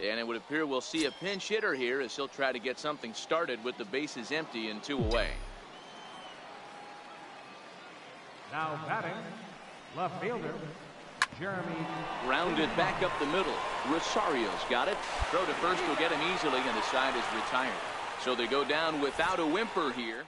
And it would appear we'll see a pinch hitter here as he'll try to get something started with the bases empty and 2 away. Now batting, left fielder, Jeremy. Grounded back up the middle. Rosario's got it. Throw to first will get him easily, and the side is retired. So they go down without a whimper here.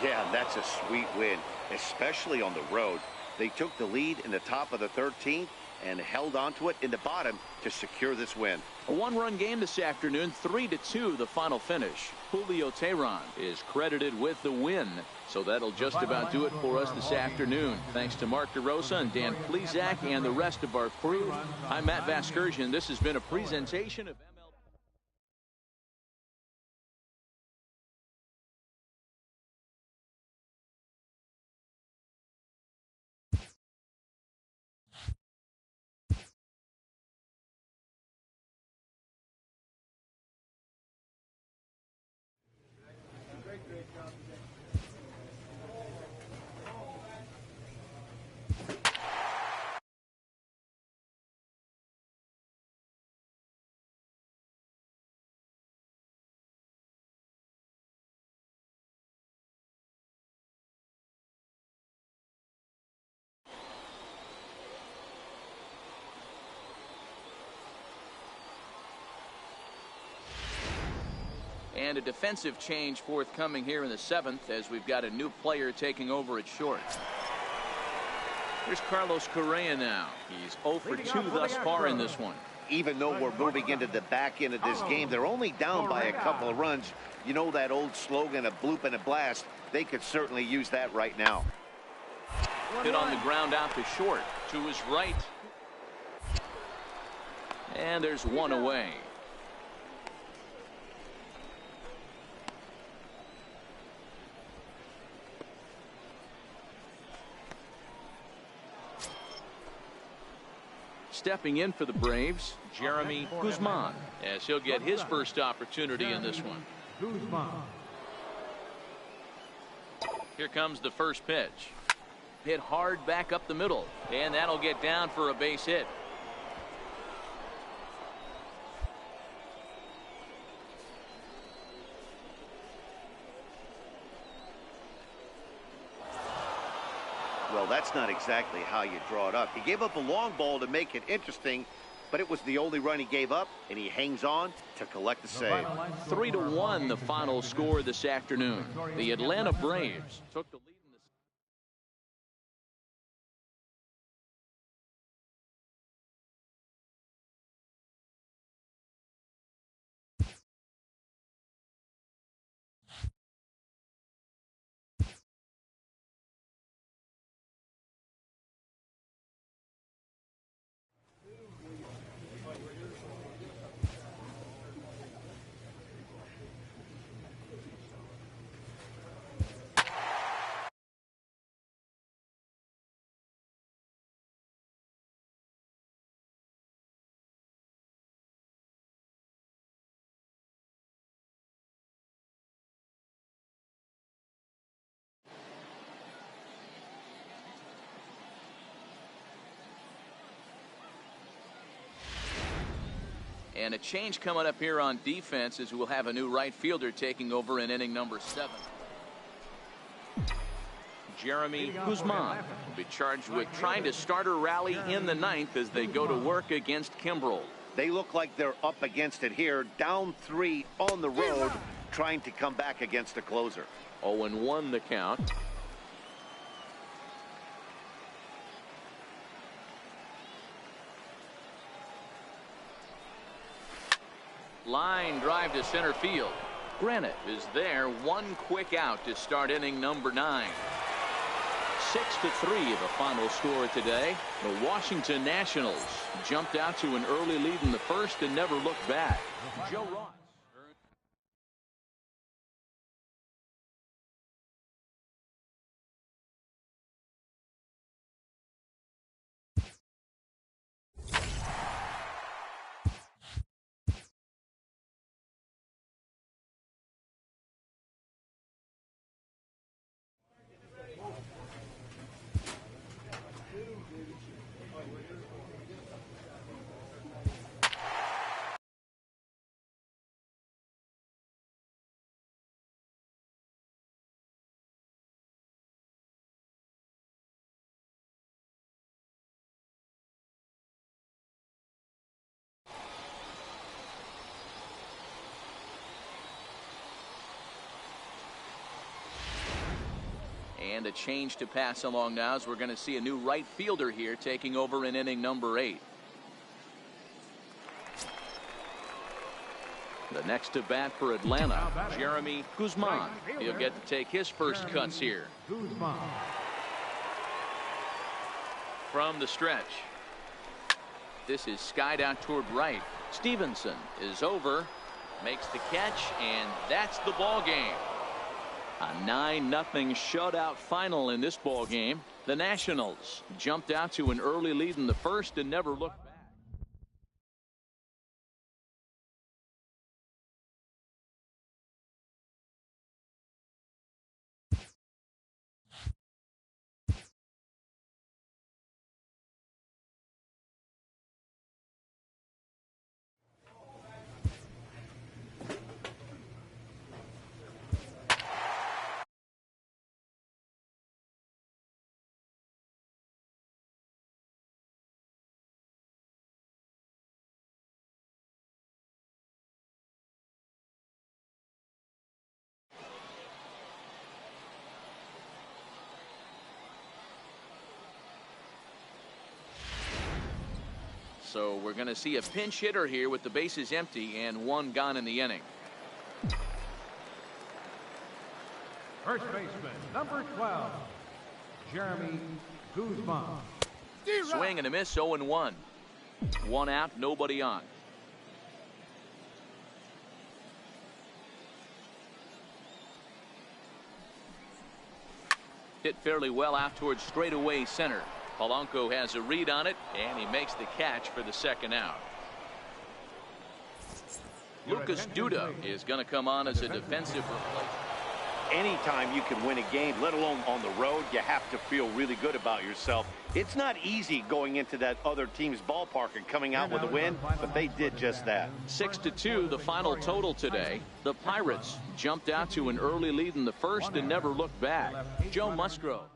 Yeah, that's a sweet win, especially on the road. They took the lead in the top of the 13th and held on to it in the bottom to secure this win. A 1-run game this afternoon, 3-2 the final finish. Julio Teheran is credited with the win. So that'll just about do it for us this afternoon. Thanks to Mark DeRosa and Dan Plesac and the rest of our crew. I'm Matt Vasgersian. This has been a presentation of MLB. And a defensive change forthcoming here in the 7th as we've got a new player taking over at short. Here's Carlos Correa now. He's 0 for 2 thus far in this one. Even though we're moving into the back end of this game, they're only down by a couple of runs. You know that old slogan, a bloop and a blast? They could certainly use that right now. Hit on the ground out to short. To his right. And there's 1 away. Stepping in for the Braves, Jeremy Guzman, as he'll get his first opportunity in this one. Here comes the first pitch. Hit hard back up the middle, and that'll get down for a base hit. Well, that's not exactly how you draw it up. He gave up a long ball to make it interesting, but it was the only run he gave up, and he hangs on to collect the save. 3-1 the final score this afternoon. The Atlanta Braves took the lead. And a change coming up here on defense as we'll have a new right fielder taking over in inning number 7. Jeremy Guzman will be charged with trying to start a rally in the 9th as they go to work against Kimbrel. They look like they're up against it here, down 3 on the road, trying to come back against a closer. 0-1 the count. Line drive to center field. Granite is there. 1 quick out to start inning number 9. 6-3 the final score today. The Washington Nationals jumped out to an early lead in the first and never looked back. Joe Ross. And a change to pass along now as we're going to see a new right fielder here taking over in inning number 8. The next to bat for Atlanta, Jeremy Guzman. He'll get to take his first cuts here. From the stretch. This is skied out toward right. Stevenson is over, makes the catch, and that's the ball game. A 9-0 shutout final in this ball game. The Nationals jumped out to an early lead in the first and never looked back. So we're going to see a pinch hitter here with the bases empty and 1 gone in the inning. First baseman, number 12, Jeremy Guzman. Swing and a miss, 0-1. 1 out, nobody on. Hit fairly well out towards straightaway center. Polanco has a read on it, and he makes the catch for the second out. Lucas Duda is going to come on as a defensive replacement. Anytime you can win a game, let alone on the road, you have to feel really good about yourself. It's not easy going into that other team's ballpark and coming out with a win, but they did just that. 6-2, the final total today. The Pirates jumped out to an early lead in the first and never looked back. Joe Musgrove.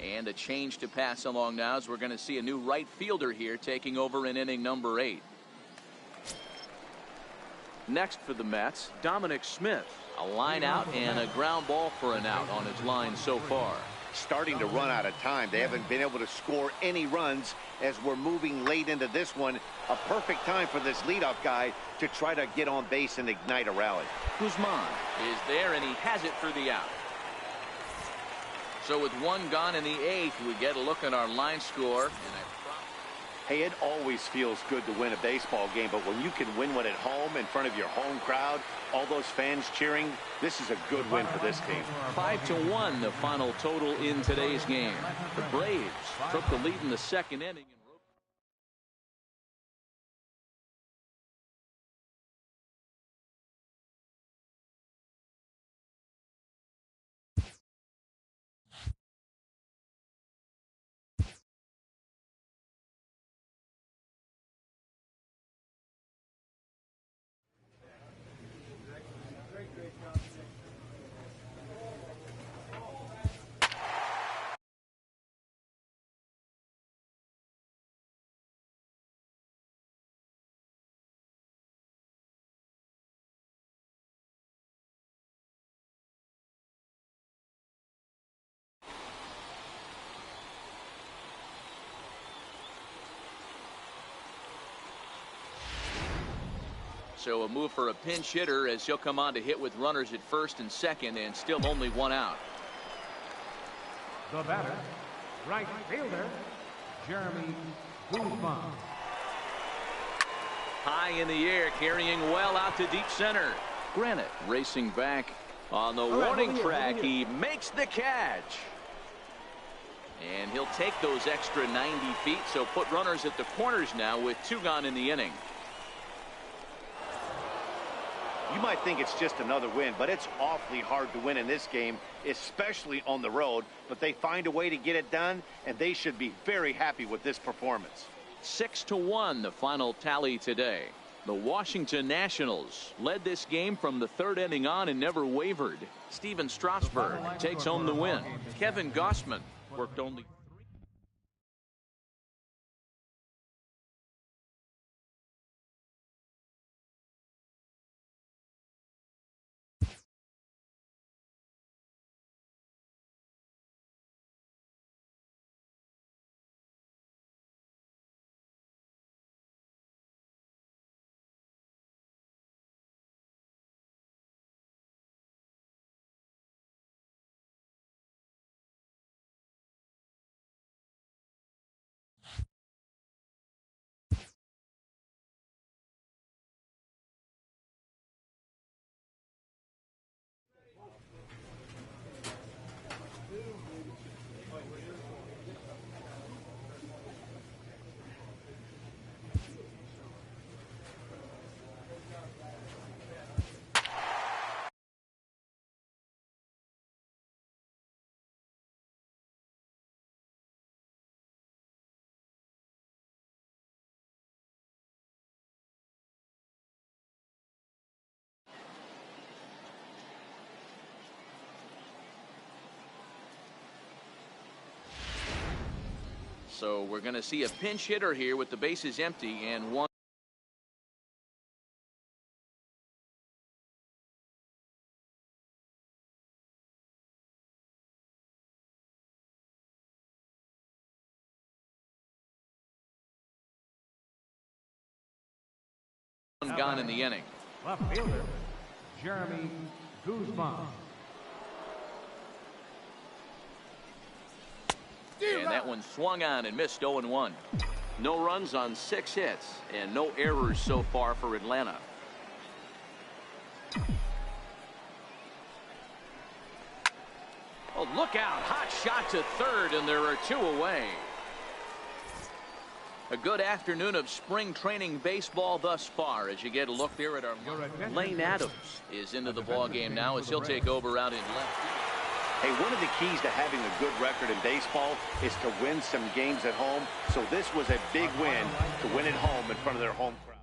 And a change to pass along now as we're going to see a new right fielder here taking over in inning number 8. Next for the Mets, Dominic Smith. A line out and a ground ball for an out on his line so far. Starting to run out of time. They haven't been able to score any runs as we're moving late into this one. A perfect time for this leadoff guy to try to get on base and ignite a rally. Guzman is there, and he has it for the out. So with 1 gone in the 8th, we get a look at our line score. Hey, it always feels good to win a baseball game, but when you can win one at home in front of your home crowd, all those fans cheering, this is a good win for this team. 5-1, the final total in today's game. The Braves took the lead in the second inning. So a move for a pinch hitter as he'll come on to hit with runners at first and second, and still only 1 out. The batter, right fielder, Jeremy Guzman. High in the air, carrying well out to deep center. Granite racing back on the warning track. He makes the catch. And he'll take those extra 90 feet, so put runners at the corners now with 2 gone in the inning. You might think it's just another win, but it's awfully hard to win in this game, especially on the road. But they find a way to get it done, and they should be very happy with this performance. 6-1 the final tally today. The Washington Nationals led this game from the 3rd inning on and never wavered. Steven Strasburg takes home the win. Kevin Gossman worked only. So we're going to see a pinch hitter here with the bases empty and 1. Gone in the inning. Left fielder, Jeremy Guzman. And that one swung on and missed 0-1. No runs on 6 hits and no errors so far for Atlanta. Oh, look out. Hot shot to third, and there are 2 away. A good afternoon of spring training baseball thus far as you get a look there at our Lane Adams is into the ball game now as he'll take over out in left. Hey, one of the keys to having a good record in baseball is to win some games at home. So this was a big win to win at home in front of their home crowd.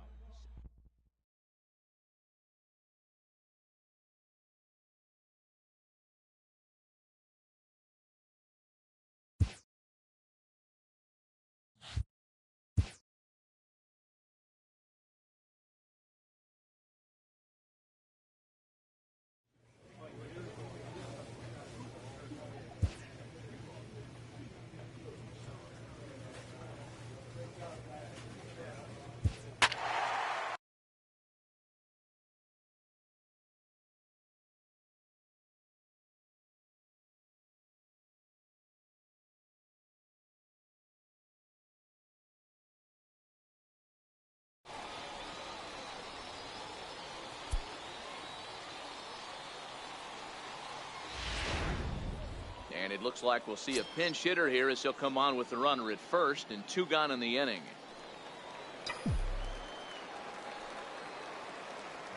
And it looks like we'll see a pinch hitter here as he'll come on with the runner at first and 2 gone in the inning.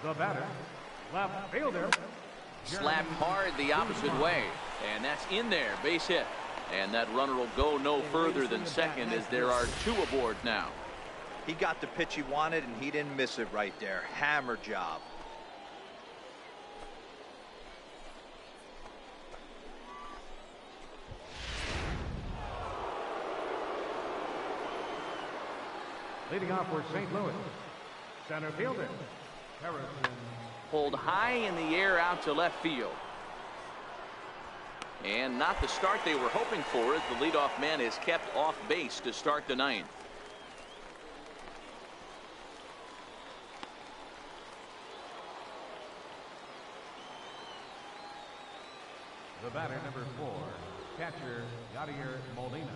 The batter, left fielder. Slapped hard the opposite way, and that's in there, base hit. And that runner will go no further than second as there are 2 aboard now. He got the pitch he wanted and he didn't miss it right there. Hammer job. Leading off for St. Louis, center fielder, Harrison. Pulled high in the air out to left field. And not the start they were hoping for as the leadoff man is kept off base to start the 9th. The batter, number 4, catcher Yadier Molina.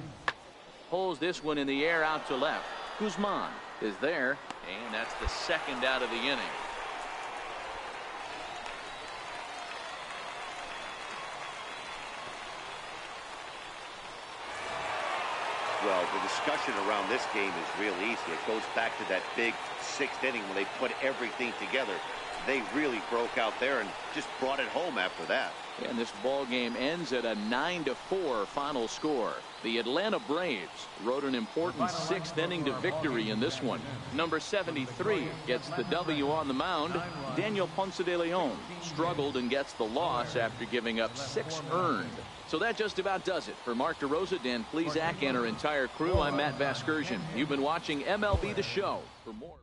Pulls this one in the air out to left. Guzman is there, and that's the 2nd out of the inning. Well, the discussion around this game is real easy. It goes back to that big 6th inning when they put everything together. They really broke out there and just brought it home after that. And this ball game ends at a 9-4 final score. The Atlanta Braves rode an important 6th inning to victory in this one. Number 73 gets the W on the mound. Daniel Ponce de Leon struggled and gets the loss after giving up 6 earned. So that just about does it. For Mark DeRosa, Dan Plesac, and our entire crew, I'm Matt Vasgersian. You've been watching MLB The Show. For more,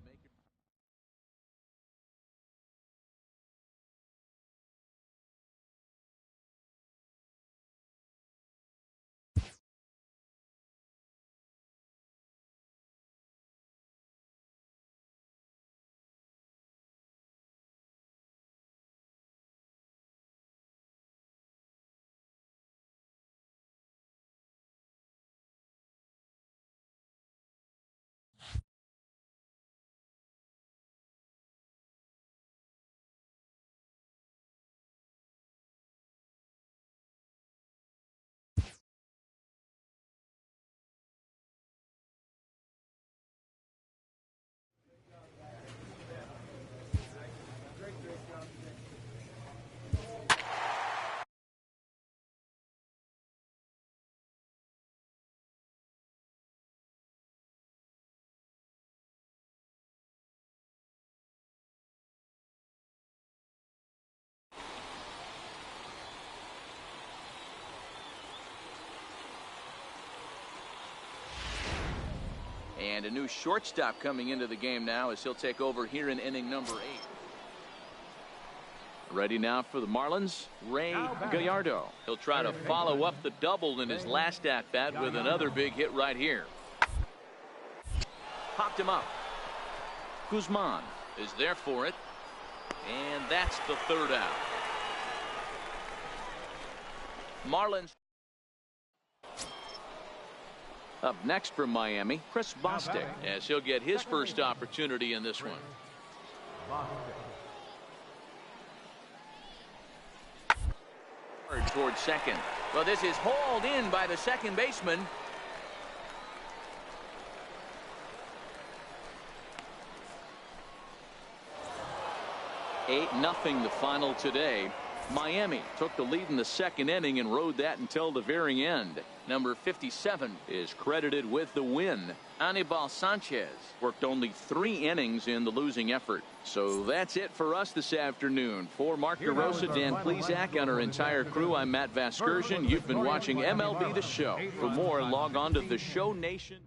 and a new shortstop coming into the game now as he'll take over here in inning number 8. Ready now for the Marlins, Ray Gallardo. He'll try to follow up the double in his last at-bat with another big hit right here. Popped him up. Guzman is there for it. And that's the 3rd out. Marlins. Up next from Miami, Chris Bostic, as he'll get his first opportunity in this one. Towards second. Well, this is hauled in by the second baseman. Eight nothing the final today. Miami took the lead in the 2nd inning and rode that until the very end. Number 57 is credited with the win. Anibal Sanchez worked only 3 innings in the losing effort. So that's it for us this afternoon. For Mark DeRosa, Dan Plesac, and our entire crew, I'm Matt Vasgersian. You've been watching MLB The Show. For more, log on to theshownation.com.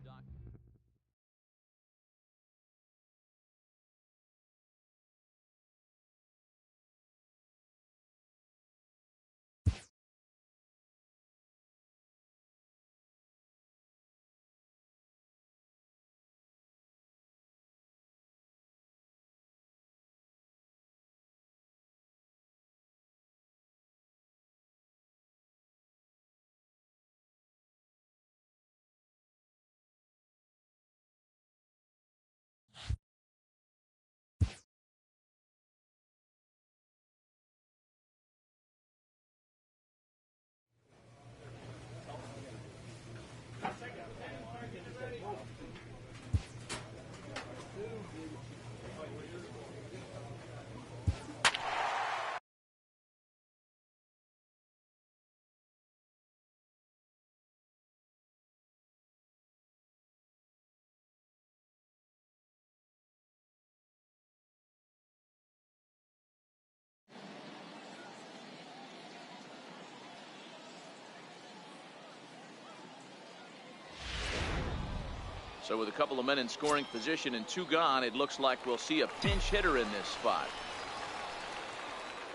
So with a couple of men in scoring position and 2 gone, it looks like we'll see a pinch hitter in this spot.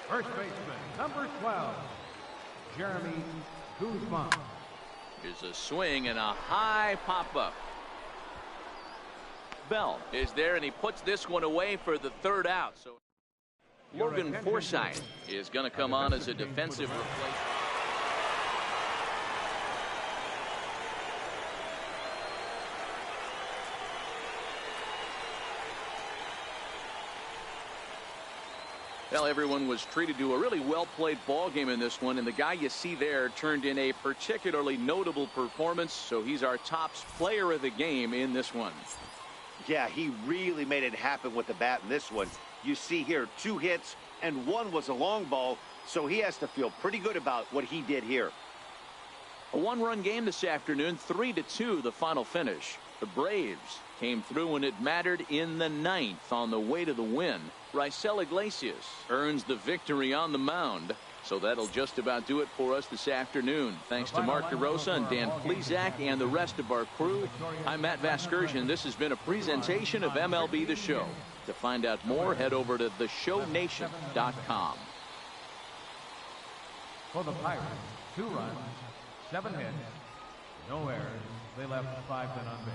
First baseman, number 12, Jeremy Guzman. Here's a swing and a high pop-up. Bell is there, and he puts this one away for the 3rd out. So Logan Forsythe is going to come on as a defensive replacement. Well, everyone was treated to a really well-played ball game in this one, and the guy you see there turned in a particularly notable performance, so he's our top player of the game in this one. Yeah, he really made it happen with the bat in this one. You see here 2 hits, and 1 was a long ball, so he has to feel pretty good about what he did here. A 1-run game this afternoon, 3-2 the final finish. The Braves came through when it mattered in the 9th on the way to the win. Raisel Iglesias earns the victory on the mound. So that'll just about do it for us this afternoon. Thanks to Mark DeRosa and Dan Plesac and the rest of our crew. I'm Matt Vasgersian. This has been a presentation of MLB The Show. To find out more, head over to theshownation.com. For the Pirates, 2 runs, 7 hits, no errors. They left 5 men on base.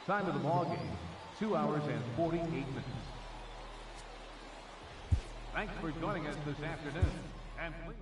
Time of the ball game, 2 hours and 48 minutes. Thanks for joining us this afternoon. And please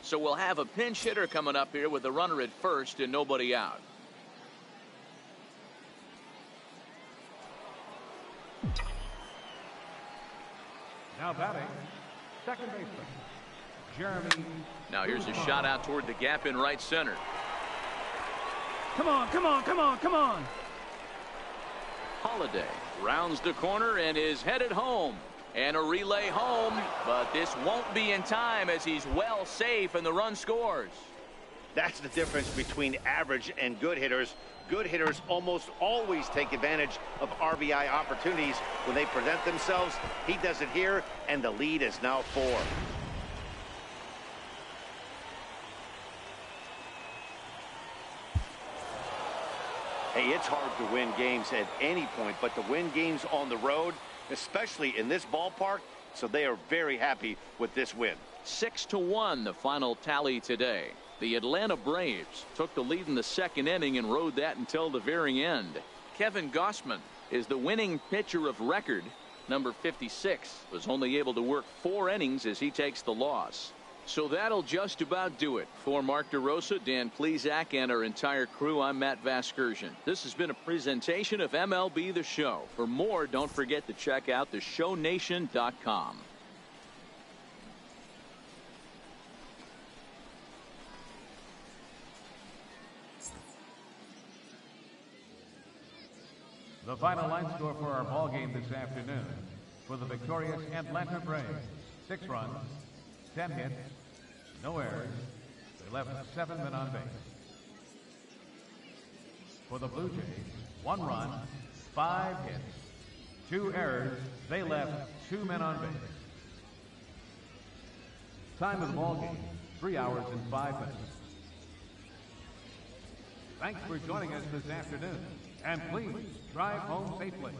So we'll have a pinch hitter coming up here with the runner at first and nobody out. now batting, second baseman, Jeremy. Now here's a shot out toward the gap in right center. Come on, come on, come on, come on. Holiday rounds the corner and is headed home. And a relay home, but this won't be in time as he's well safe and the run scores. That's the difference between average and good hitters. Good hitters almost always take advantage of RBI opportunities when they present themselves. He does it here, and the lead is now 4. Hey, it's hard to win games at any point, but to win games on the road, especially in this ballpark, so they are very happy with this win. 6-1 the final tally today. The Atlanta Braves took the lead in the second inning and rode that until the very end. Kevin Gausman is the winning pitcher of record. Number 56 was only able to work 4 innings as he takes the loss. So that'll just about do it. For Mark DeRosa, Dan Plesac, and our entire crew, I'm Matt Vasgersian. This has been a presentation of MLB The Show. For more, don't forget to check out theshownation.com. The final line score for our ball game this afternoon. For the victorious Atlanta Braves, 6 runs, 10 hits, no errors. They left 7 men on base. For the Blue Jays, 1 run, 5 hits, 2 errors. They left 2 men on base. Time of the ball game, 3 hours and 5 minutes. Thanks for joining us this afternoon, and please drive home safely.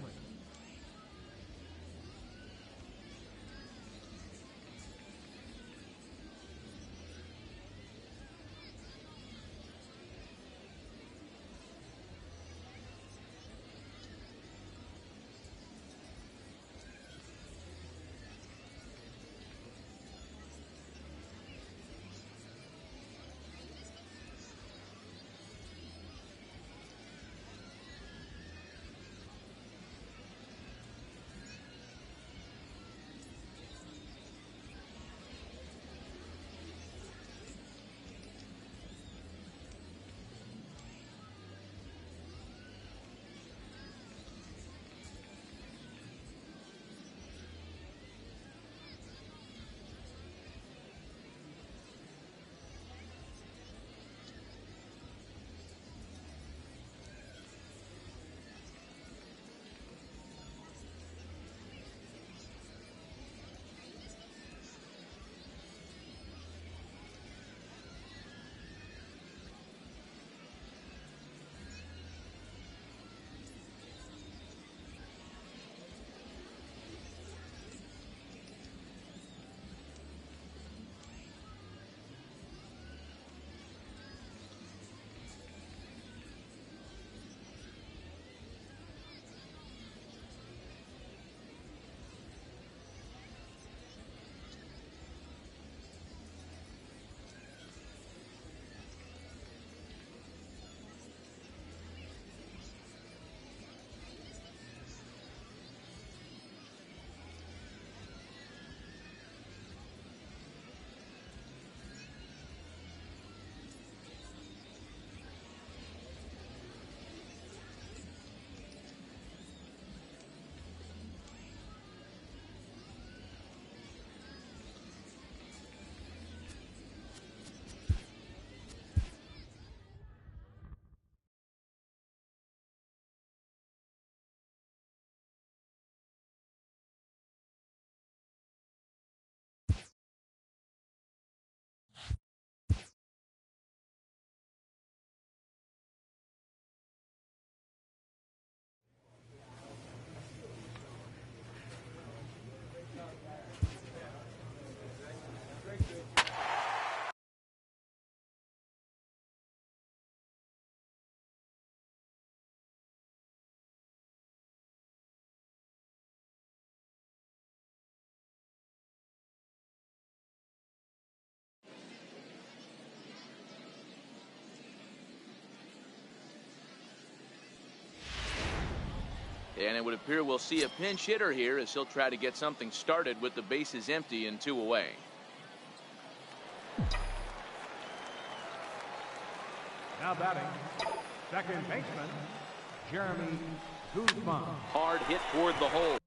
And it would appear we'll see a pinch hitter here as he'll try to get something started with the bases empty and 2 away. Now batting, second baseman, Jeremy Guzman. Hard hit toward the hole.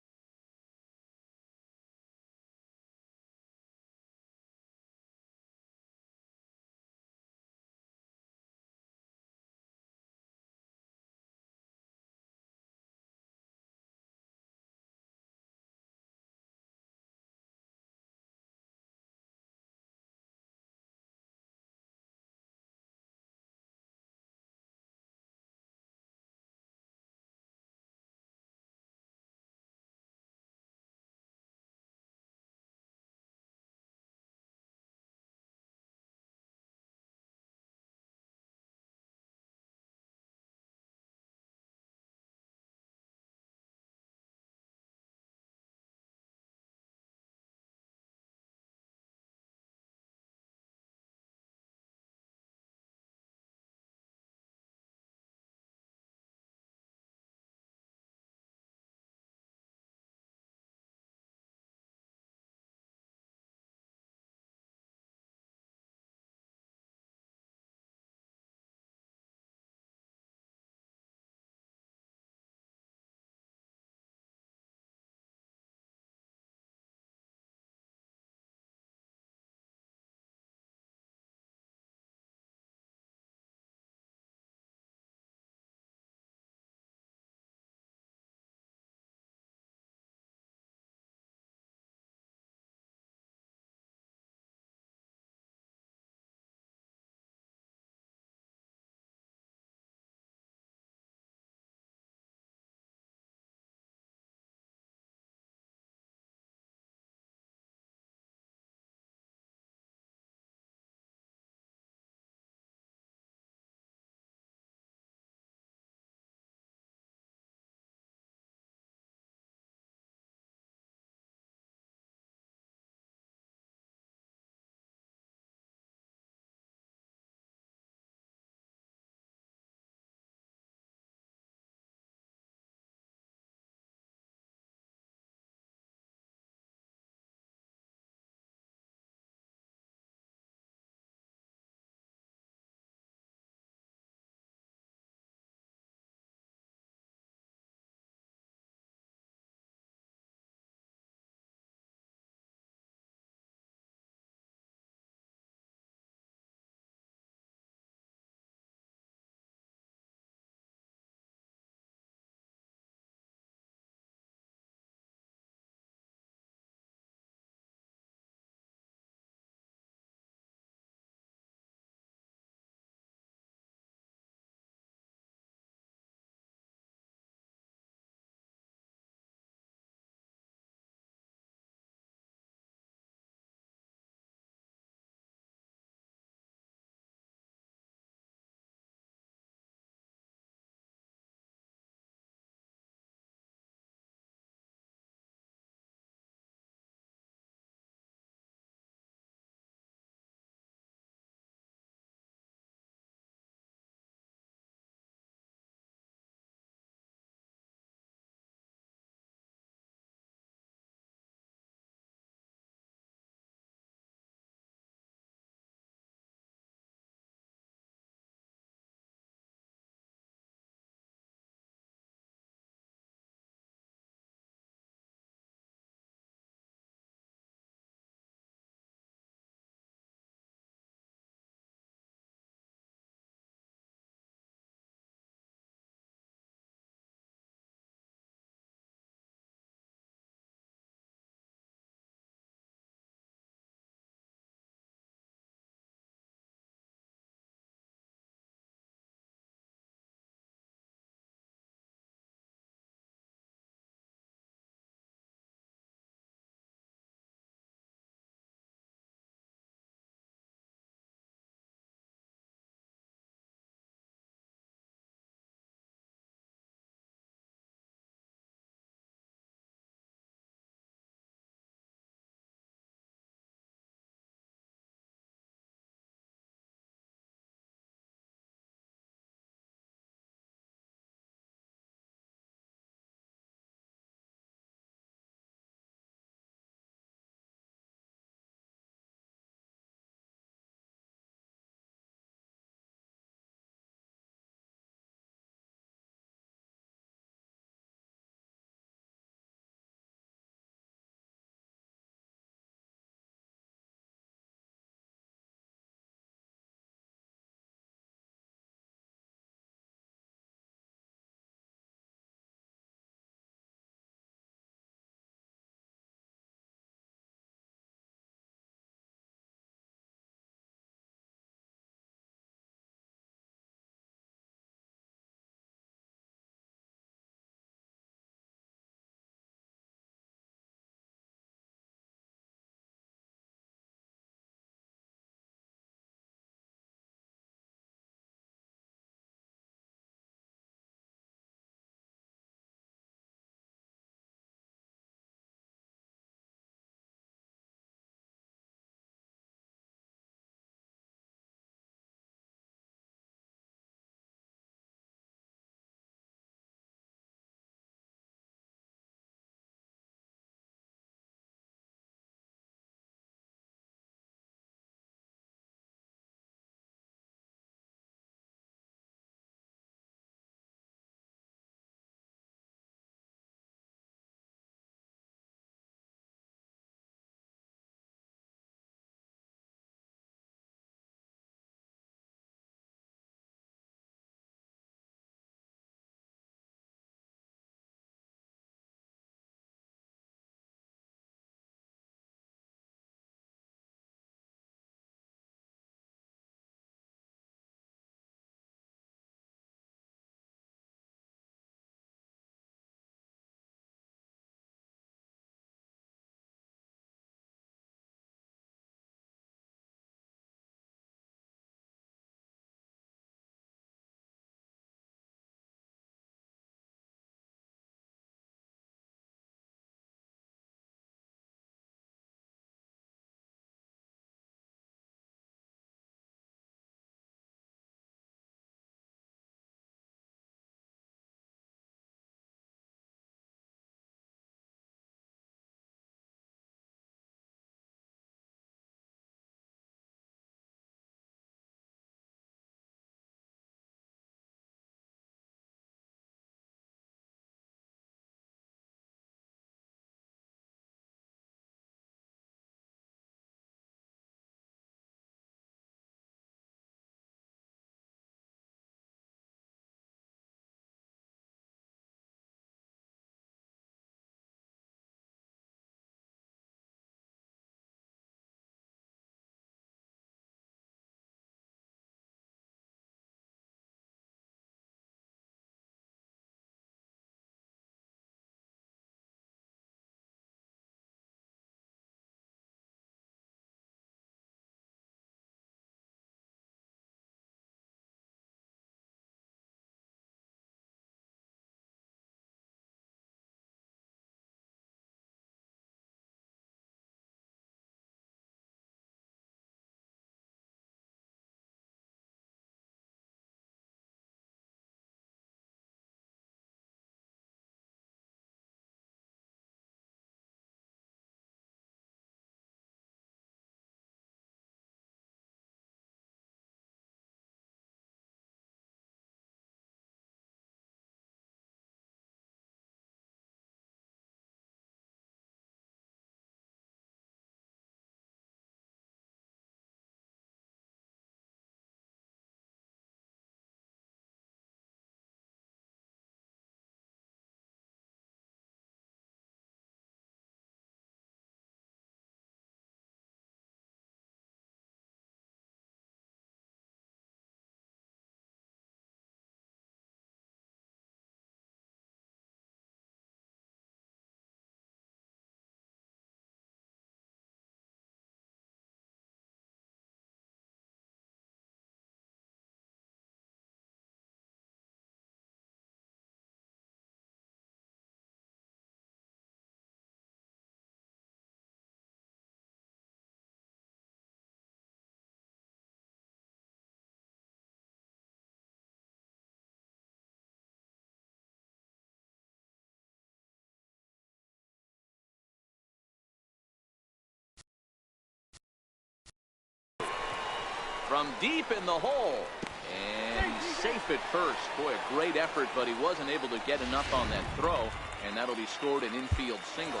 from deep in the hole. And he's safe at first. Boy, a great effort, but he wasn't able to get enough on that throw. And that'll be scored an infield single.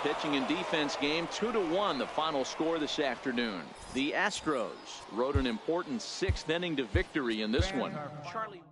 Pitching and defense game 2-1, the final score this afternoon. The Astros rode an important 6th inning to victory in this one. Charlie.